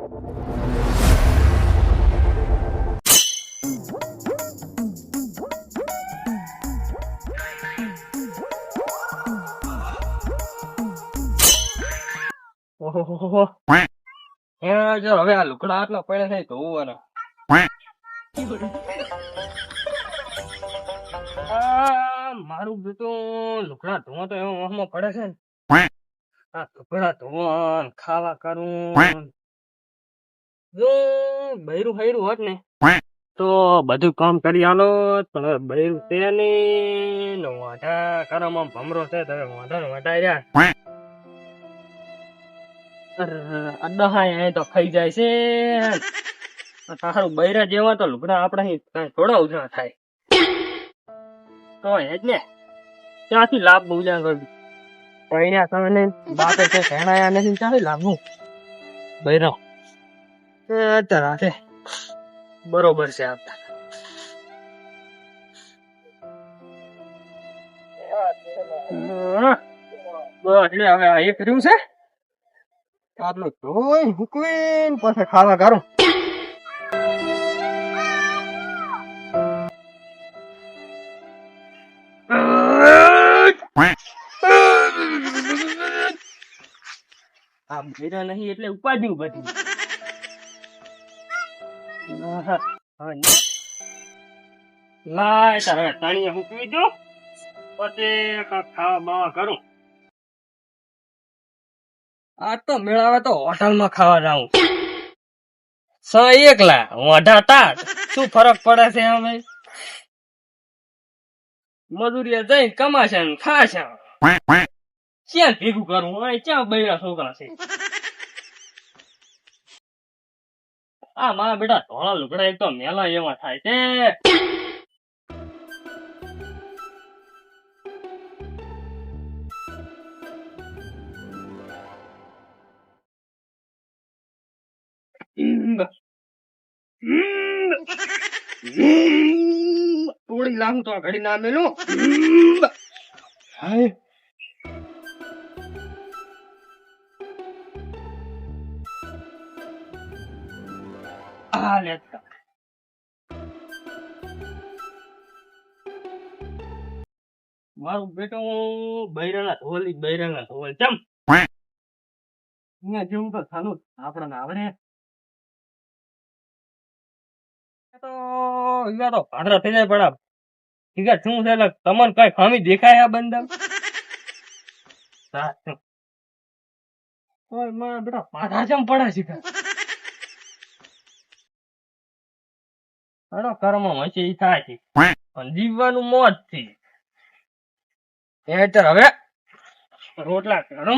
ઓહો જો હવે આ લુકડા આટલા પડે છે ધોવાના. મારું બેટું લુકડા ધોવા તો એવો મોહમાં પડે છે ને. આ લુકડા ધોવા ખાવા કરું જો બૈરું હૈરું હોત ને તો બધું કામ કરી આલો, પણ બૈરું તે ને વાઢા કરવામાં ભમરો છે તો વાઢા રહ્યા અડહા તો ખાઈ જાય છે. તારું બૈરા જેવા તો લુગડા આપડા થોડા ઉજળા થાય તો એ જ ને ક્યાંથી લાભ ઉજા કરવી પૈણ્યા તમે બાપે છે ભેણાયા નથી ક્યાંથી લાભવું બૈરા અત્યારે છે બરોબર છે આપતા બસ એટલે હવે એ કર્યું છે આટલું ધોઈ મૂકવીને પછી ખાવા કરું. આ ભેરા નહીં એટલે ઉપાડ્યું બધું. લાય તારે તાણીએ મૂકવી દો પછી ખાવા બાવા કરું. આ તો મેળાવે તો હોટલમાં ખાવા જાઉં એકલા વાઢા તાર શું ફરક પડે છે અમે મજૂરી જઈ કમાશે ને ખાશે ક્યાં ભેગું કરવું અહીં ક્યાં બૈરા છોકરા છે. આ મારા બેટા ધોળા લુગડા એક તો મેલા એવા થાય છે. થોડી લાંગ તો ઘડી ના મેલું મારું બેટો બૈરાના ધોલ ચમ અહીંયા જેવું તો થાનું આપડે આવડે તો ભાડરા થઈ જાય પડા ઠીક શું છે એટલે તમને કઈ ખામી દેખાય આ બંધા મારા બેટા પાછા ચમ પડે છે કર્મ વચ્ચે ઈ થાય છે પણ જીવવાનું મોજ થી હવે રોટલા કાઢો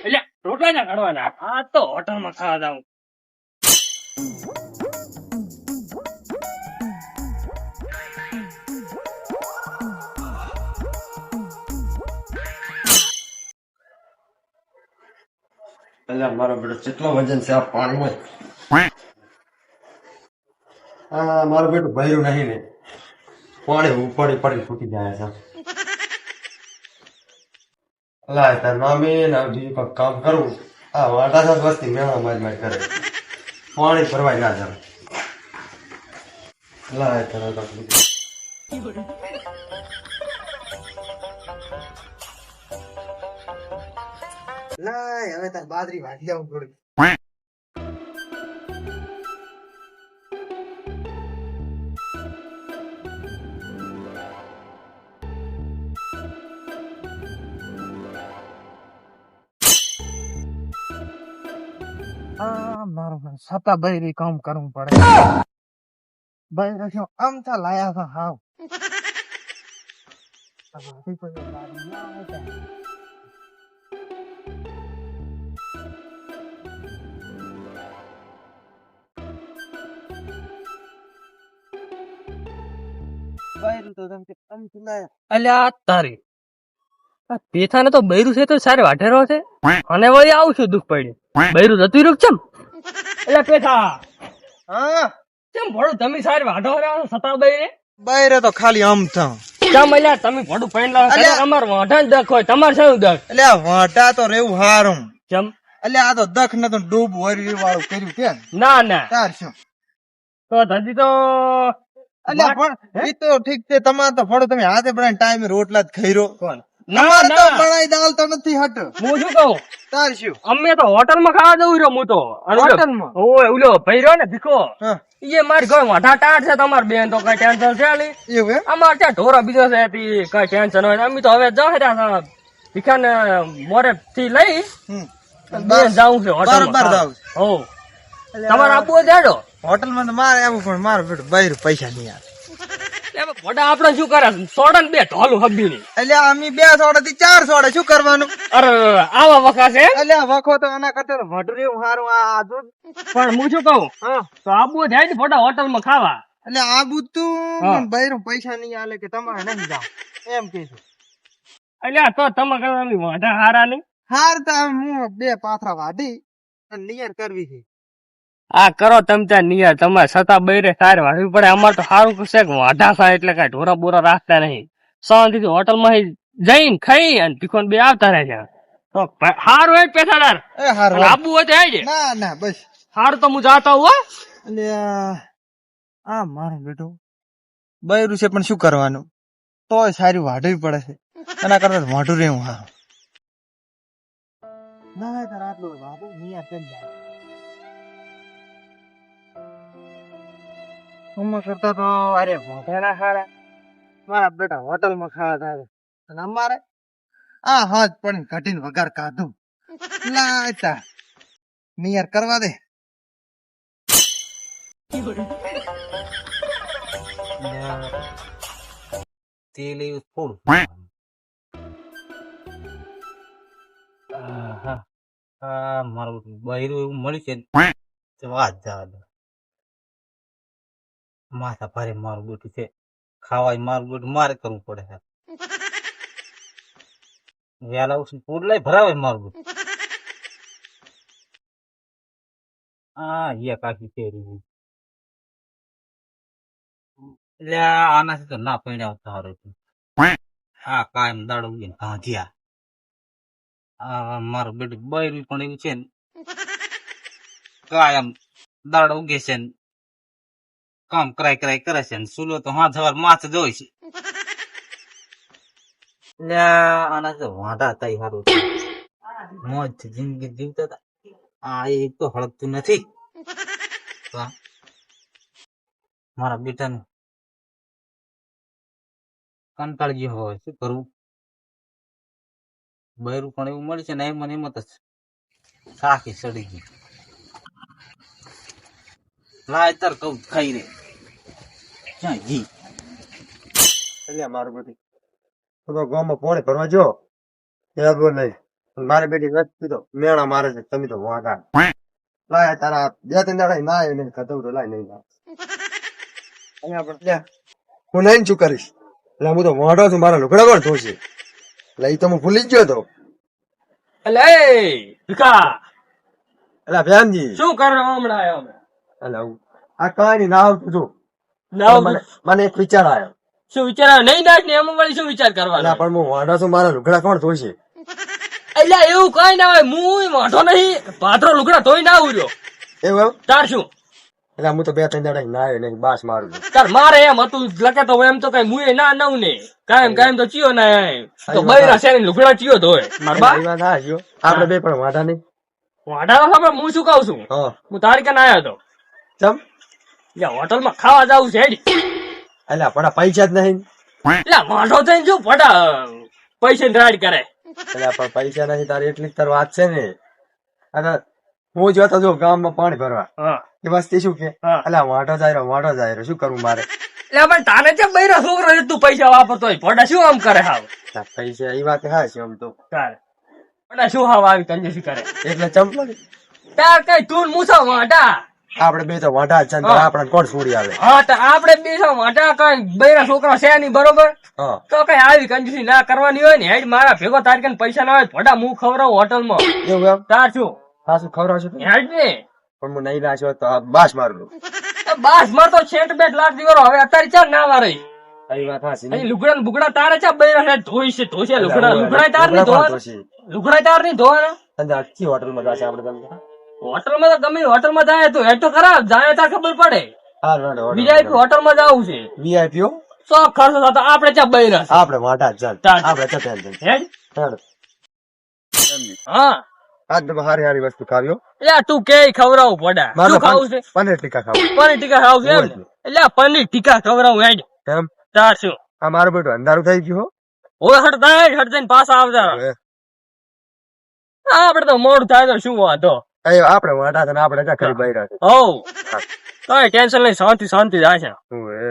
એટલે રોટલા ના કાઢવાના આ તો હોટલમાં ખાવા જાઉં. મારો બેટો કેટલો વજન છે આ પાણીમાં. મારું બેટું ભર્યું નહીં ને પાણી ઉપાડી પડી ફૂટી જાય છે. લાય તાર મામી ને બીજું કઈક કામ કરવું. આ વાટા સાત વસ્તી મેળા માજ કરે પાણી ભરવાય ના જાય. લાય તાર લાય હવે તાર બાજરી વાટી આવું થોડી. મારો સતા બૈરી કામ કરવું પડે. બૈરા શું આમ તો લાયા છે હાવ અલ્યા તારી પેથાને તો બૈરું છે તો સારે વાઢેરો છે અને વળી આવું છું દુઃખ પડ્યું બૈરું જતું રૂપ ચમ એટલે પેથા હા કેમ ભડું તમે સારે વાઢો રહ્યો સતા બૈરે બૈરે તો ખાલી આમ થા ચમ અલ્યા તમે ભડું પહેરી લાવો અમાર વાઢા જ દખ હોય તમારે શું દખ એટલે વાઢા તો રેવું હારું ચમ એટલે આ તો દખ ને તો ડૂબ વરી વાળું કર્યું કે ના ના તાર શું તો હજી તો એટલે પણ એ તો ઠીક છે તમારે તો ફળો તમે હાથે બનાવીને ટાઈમે રોટલા જ ખાઈ રહ્યો કોણ ના અમારે તો ના બનાવી દાલ તો નથી હટ હું શું કહું તાર શું અમે તો હોટલ માં ખાવા જવું રહ્યો હું તો હોટલમાં? ઓય ઓલો ભાઈ રહ્યો ને ભીખો હા એ મારી ઘર વાઢા ટાટ છે તમારી બેન તો કઈ ટેન્શન છે નહીં એવું એમ અમારે ત્યાં ઢોરો બીજો છે તી કઈ ટેન્શન હોય અમે તો હવે જહેરા ભીખા ને મોરે થી લઈ હમ. બેન જાવું છે હોટલ બરોબર જાવું છે. હો તમારે આપવું જાડો હોટલમાં તો મારે આવું પણ મારે બેટું બૈર પૈસા નહીં આવે મોટા આપડે શું કરે સોડા ને બે ઢોલું હબ્બી ની એટલે અમે 2 સોડા થી 4 સોડા શું કરવાનું અરે આવા વખા છે એટલે આ વખો તો એના કરતા ભટરી હારું આ દૂધ પણ હું શું કહું તો આપવું જાય ને મોટા હોટલ માં ખાવા એટલે આ બધું હા. પણ બૈરું પૈસા નહીં આલે કે તમારે નહીં જાવ એમ કહીશું એટલે તો તમે કરવા વાઢા હારા નહીં હાર તો હું 2 પાથરા વાઢી અને નિયર કરવી છે આ કરો તમે ત્યાં નિયર તમારે છતાં બૈરે સારી વાળવી પડે અમારે તો સારું છે કે વાઢા થાય એટલે કઈ ઢોરા બોરા રાખતા નહીં શાંતિ થી હોટલ માં જઈને ખાઈ અને તીખો બે આવતા રહે છે તો સારું હોય પેસાદાર એ હાર આબુ હોય તો આવી ના ના બસ સારું તો હું જાતા હું હો. એટલે આ મારું બેટું બૈરું છે પણ શું કરવાનું તોય સારી વાઢવી પડે છે એના કરતા મોઢું રહેવું હા ના તાર આટલું વાઢું નિયર કરી જાય ઉમર કરતા તો અરે મોઢાના ખાડા મારા બેટા હોટલમાં ખાવા થાય અને અમારે આ હાથ પણ ઘટીને વગાર કાઢું લાતા નિયર કરવા દે તેલ એવું થોડું મારું બૈરું એવું મળી છે તો વાત જવા દો માથા ભારે મારું બેઠું છે ખાવાય મારું બેઠું મારે કરવું પડે છે વેલા ઉઠીને પૂરલાય ભરાવે મારું બેઠું એક આખી કેરી એટલે આનાથી તો ના પૈણ્યા સારું હતું આ કાયમ દાડો ઉગીને ભાંધ્યા આ મારું બેટું બૈરું પણ એવું છે ને કાયમ દાડો ઉગે છે ને કામ કરાય કરે છે ને સુલો તો હાથ સવાર માથ જોઈ છે એટલે આનાથી તો વાંધા થાય સારું મોજ જિંદગી જીવતા હતા આ એક તો હળગતું નથી તો મારા બેટાનું કંટાળી ગયો હોય શું કરવું બૈરું પણ એવું મળે છે ને એમાં ને એમાં તો સાખી સડી ગઈ લાય તાર કઉ ખાઈ રે ક્યાં ઘી એટલે મારું બેટી તો ગામમાં પોણે ભરવા જો એ બોલ નહીં મારે બેટી નથી પીધો મેણા મારે છે તમે તો વાંધા લાય તારા 2-3 દાડા ના આવે નહીં કદવ તો લાય નહીં ના અહીંયા પણ લે હું નહીં શું કરીશ એટલે હું તો વાંઢો છું મારા લુગડા કોણ ધોશે એટલે એ તો હું ભૂલી જ ગયો તો એટલે ભીખા એટલે ભ્યાનજી શું કરો હમણાં આવ્યો અમે? એટલે હું આ કહાની ના આવતું છું ના મને એક વિચાર આવ્યો શું વિચાર આવ્યો? નહીં નાખ ને એમાં વળી શું વિચાર કરવાનો એટલે પણ હું વાંઢો છું મારા લુગડા કોણ ધોશે એટલે એવું કઈ ના હોય હું વાંધો નહીં પાત્રો લુગડા ધોઈ ના આવ્યો એવું એમ તાર શું એટલે હું તો 2-3 દાડા ના આવ્યો નહીં બાસ મારું છું તાર મારે એમ હતું લખે તો એમ તો કઈ મુએ ના નવ ને કાયમ તો ચિયો ના એમ તો બૈરા શેરી લુગડા ચિયો ધોય માર બા એ વાત હા જો આપણે બે પણ વાંધા નહીં વાડાનો ખબર હું શું કહું છું હા હું તારી કને આવ્યો હતો ચમ હોટલ માં ખાવા જવું છે હેડી. એટલે પણ પૈસા જ નહીં એટલે વાંધો થઈને શું ફટા પૈસા રાડ કરે એટલે પણ પૈસા નહીં તારી એટલી જ તાર વાત છે ને અને હું જોતો જો ગામમાં પાણી ભરવા હા એ વસ્તી શું કે હા. એટલે વાંઢો જાય રહ્યો શું કરવું મારે એટલે પણ તારે છે બૈરા છોકરો છે, તું પૈસા વાપરતો હોય ફટા શું આમ કરે હાવ આ પૈસા એ વાત હા છે આમ તો તારે ફટા શું હાવ આવી કંજૂસી કરે એટલે ચંપલ તાર કઈ તું મૂસા વાંટા આપણે બે તો વાંઢા જ છે ને હા. આપણને કોણ છોડી આવે હા તો આપડે બે વાંટા કઈ બૈરા છોકરા છે નહીં બરોબર હા તો કઈ આવી કંજૂસી ના કરવાની હોય ને હેડ મારા ભેગો તારી કને પૈસા ના હોય ફટા હું ખવડાવું હોટલમાં એવું એમ તાર શું ખાસું ખવડાવશું તું? હેડ ને પણ હું નહીં નાખ્યો તો આ બાસ મારું બાસ માર તો છેટ બેટ લાખ દીવાનો હવે અત્યારે ચાર ના વારે એ વાત હા છે અહીં લુગડા ને બુગડા તારે ચા બૈરા છે ધોઈ છે ધોશે લુગડા લુગડા તાર નહીં ધોવા લુગડા ચાર નહીં ધોવાના અને આખી હોટલમાં જાશે આપણે તમે હોટલમાં તો ગમે હોટલમાં જાય તો હેડ તો ખરાબ જાય ત્યાં ખબર પડે હા વીઆઈપી હોટલમાં જવું છે વીઆઈપીઓ સો ખર્ચો થતો આપણે ત્યાં બૈરા છે. આપણે મોટા ચાલ ચાલ. આપણે ચાલ હેડ ચાલ હા આજ તમે હારી હારી વસ્તુ ખાવ્યો એટલે તું કે ખવડાવું પડા મારે શું ખાવું છે પનીર ટીકા ખાવ પનીર ટીકા ખાવું છે એમ ને? એટલે આ પનીર ટીકા ખવડાવું હેડ એમ તાર શું આ મારું બેટું અંધારું થઈ ગયું હો. હવે હટ જઈને પાછા આવતા હવે આપડે તો મોડું થાય તો શું વાંધો એ આપણે મોટા છે ને આપણે ક્યાં ખરી બૈરા છે હો કઈ ટેન્શન નહીં શાંતિ જાય છે હું એ